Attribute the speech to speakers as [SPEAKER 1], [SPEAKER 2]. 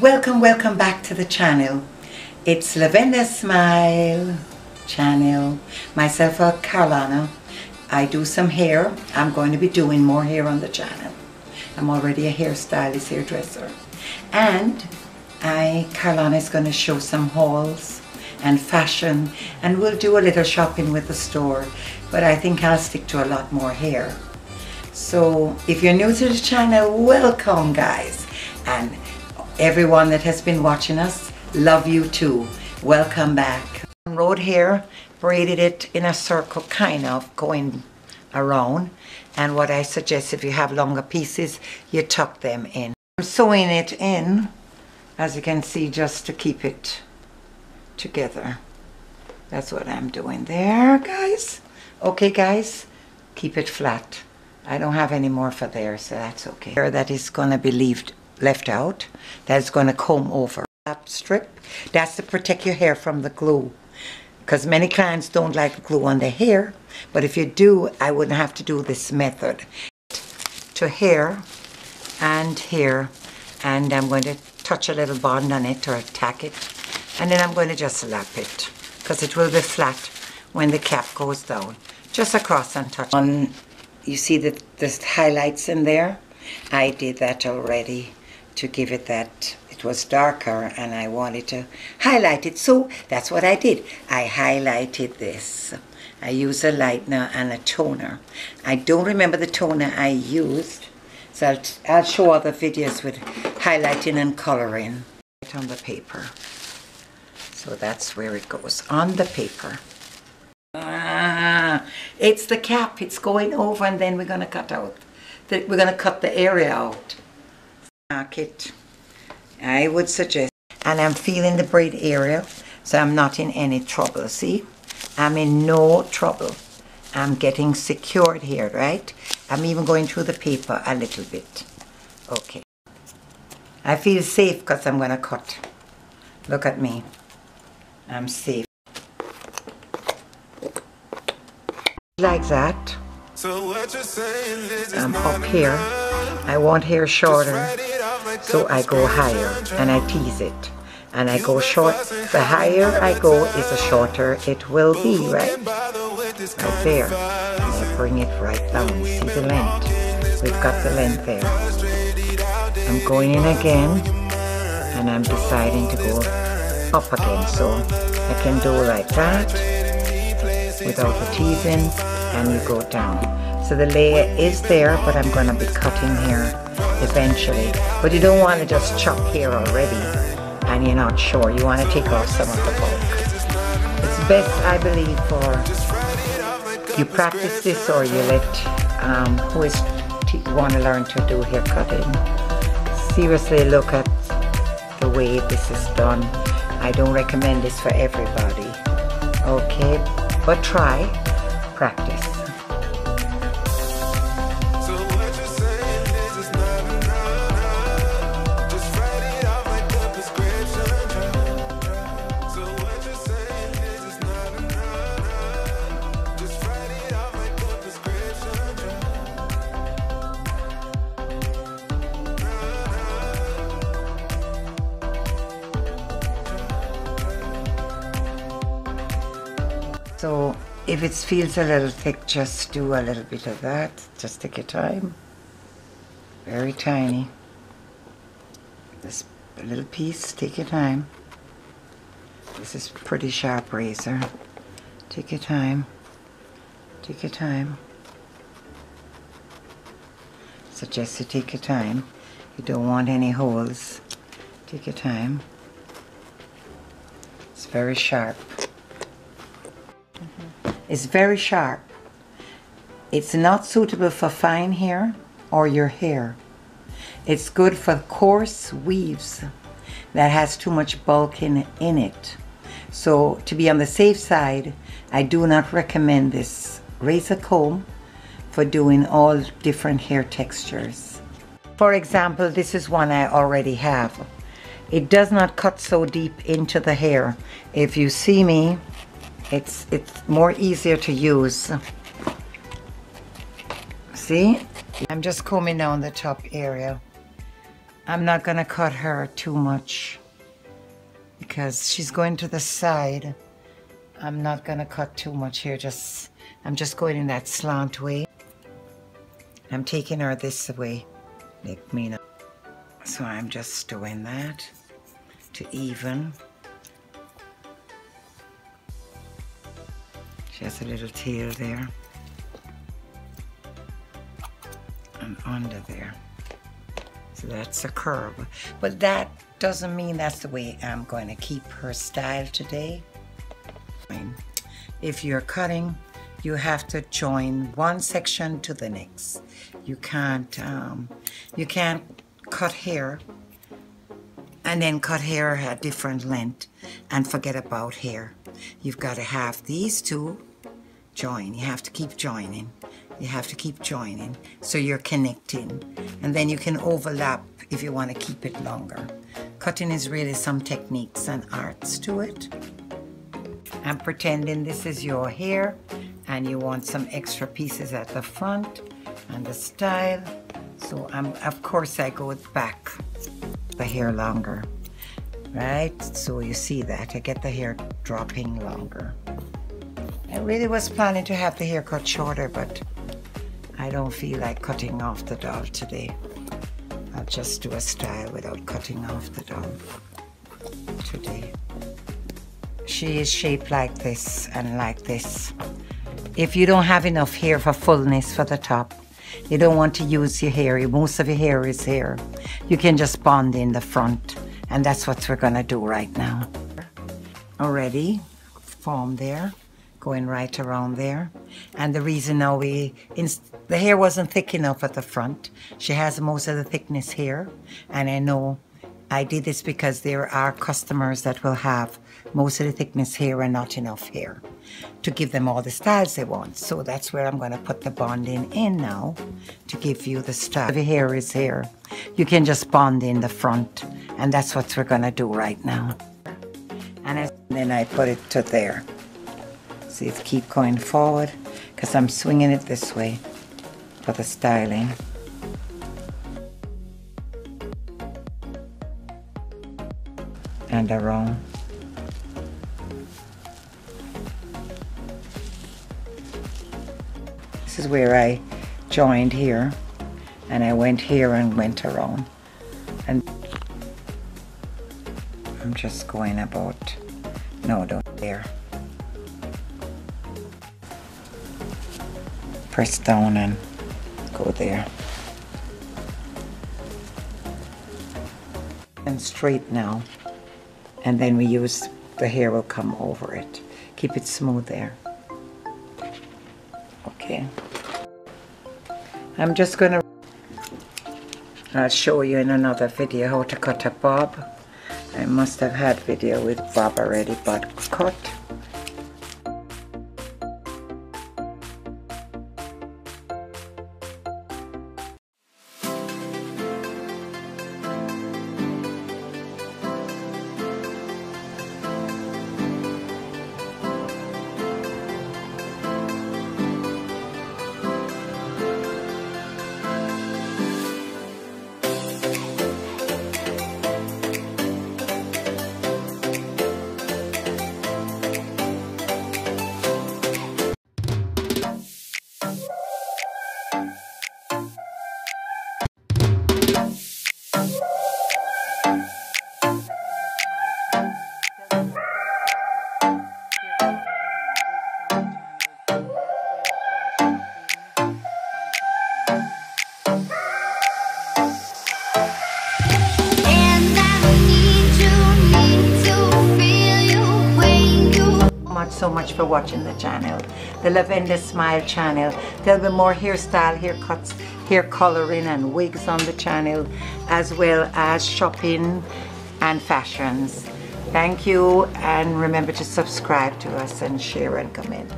[SPEAKER 1] welcome back to the channel. It's Lavender Smile channel. Myself, Carolina. I do some hair. I'm going to be doing more hair on the channel. I'm already a hairstylist, hairdresser. And Carolina is going to show some hauls and fashion, and we'll do a little shopping with the store, but I think I'll stick to a lot more hair. So if you're new to the channel, welcome guys, and everyone that has been watching us, love you too. Welcome back. Road hair, braided it in a circle, kind of going around, and what I suggest, if you have longer pieces, you tuck them in. I'm sewing it in, as you can see, just to keep it together. That's what I'm doing there, guys. Okay guys, keep it flat. I don't have any more for there, so that's okay. Hair that is going to be left out, that's going to comb over. That strip, that's to protect your hair from the glue, because many clients don't like glue on their hair, but if you do, I wouldn't have to do this method. To hair and hair, and I'm going to touch a little bond on it or tack it, and then I'm going to just lap it, because it will be flat when the cap goes down. Just across and touch. You see the highlights in there? I did that already to give it that, it was darker and I wanted to highlight it, so that's what I did. I highlighted this. I used a lightener and a toner. I don't remember the toner I used, so I'll show other videos with highlighting and coloring. Right on the paper. So that's where it goes, on the paper. It's the cap, it's going over, and then we're going to cut out. We're going to cut the area out. Mark it, I would suggest. And I'm feeling the braid area, so I'm not in any trouble. See, I'm in no trouble. I'm getting secured here, right? I'm even going through the paper a little bit. Okay. I feel safe because I'm going to cut. Look at me. I'm safe. Like that. I'm up here. I want hair shorter, so I go higher and I tease it. And I go short. The higher I go is the shorter it will be, right? Right there. And I bring it right down. See the length? We've got the length there. I'm going in again, and I'm deciding to go up again, so I can do like that without the teasing, and you go down. So the layer is there, but I'm going to be cutting here eventually. But you don't want to just chop here already and you're not sure. You want to take off some of the bulk. It's best, I believe, for you practice this, or you let who is want to learn to do hair cutting seriously look at the way this is done. I don't recommend this for everybody, okay, but try, practice. So if it feels a little thick, just do a little bit of that. Just take your time. Very tiny. This little piece, take your time. This is pretty sharp razor. Take your time. Take your time. Suggest you take your time. You don't want any holes. Take your time. It's very sharp. It's very sharp. It's not suitable for fine hair or your hair. It's good for coarse weaves that has too much bulk in it. So to be on the safe side, I do not recommend this razor comb for doing all different hair textures. For example, this is one I already have. It does not cut so deep into the hair. If you see me, it's more easier to use. See? I'm just combing down the top area. I'm not gonna cut her too much because she's going to the side. I'm not gonna cut too much here, I'm just going in that slant way. I'm taking her this way, like me. So I'm just doing that to even. She has a little tail there and under there. So that's a curve. But that doesn't mean that's the way I'm going to keep her style today. If you're cutting, you have to join one section to the next. You can't cut hair and then cut hair at different length and forget about hair. You've got to have these two join. You have to keep joining. You have to keep joining so you're connecting, and then you can overlap if you want to keep it longer. Cutting is really some techniques and arts to it. I'm pretending this is your hair and you want some extra pieces at the front and the style. So of course I go back the hair longer, right? So you see that I get the hair dropping longer. I really was planning to have the hair cut shorter, but I don't feel like cutting off the doll today. I'll just do a style without cutting off the doll today. She is shaped like this and like this. If you don't have enough hair for fullness for the top, you don't want to use your hair, most of your hair is hair, you can just bond in the front, and that's what we're gonna do right now. Already formed there, going right around there. And the reason now the hair wasn't thick enough at the front. She has most of the thickness here, and I know I did this because there are customers that will have most of the thickness hair and not enough hair to give them all the styles they want. So that's where I'm going to put the bonding in now to give you the style. If your hair is here, you can just bond in the front, and that's what we're going to do right now. And then I put it to there. See, it keep going forward because I'm swinging it this way for the styling. And around. This is where I joined here, and I went here and went around. And I'm just going about, no, don't there. Press down and go there. And straight now. And then we use, the hair will come over it. Keep it smooth there. Okay. I'm just gonna, I'll show you in another video how to cut a bob. I must have had video with bob already, but cut. So much for watching the channel, the Lavender Smile channel. There'll be more hairstyle, haircuts, hair coloring and wigs on the channel, as well as shopping and fashions. Thank you, and remember to subscribe to us and share and comment.